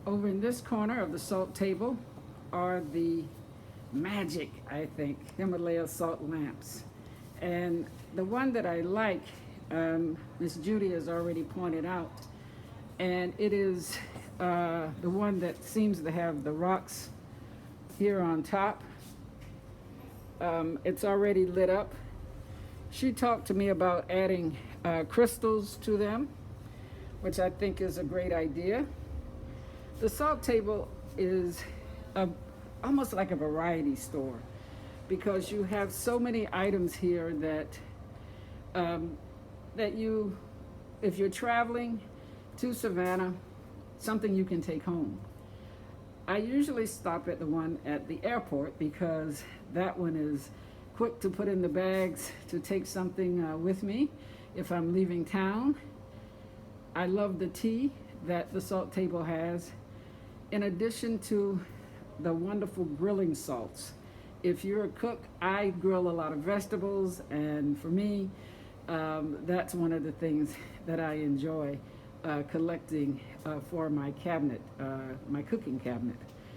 Over in this corner of the salt table are the magic, I think, Himalaya salt lamps. And the one that I like, Miss Judy has already pointed out, and it is the one that seems to have the rocks here on top. It's already lit up. She talked to me about adding crystals to them, which I think is a great idea. The salt table is almost like a variety store because you have so many items here that you, if you're traveling to Savannah, something you can take home. I usually stop at the one at the airport because that one is quick to put in the bags to take something with me if I'm leaving town. I love the tea that the salt table has, in addition to the wonderful grilling salts. If you're a cook, I grill a lot of vegetables, and for me, that's one of the things that I enjoy collecting for my cabinet, my cooking cabinet.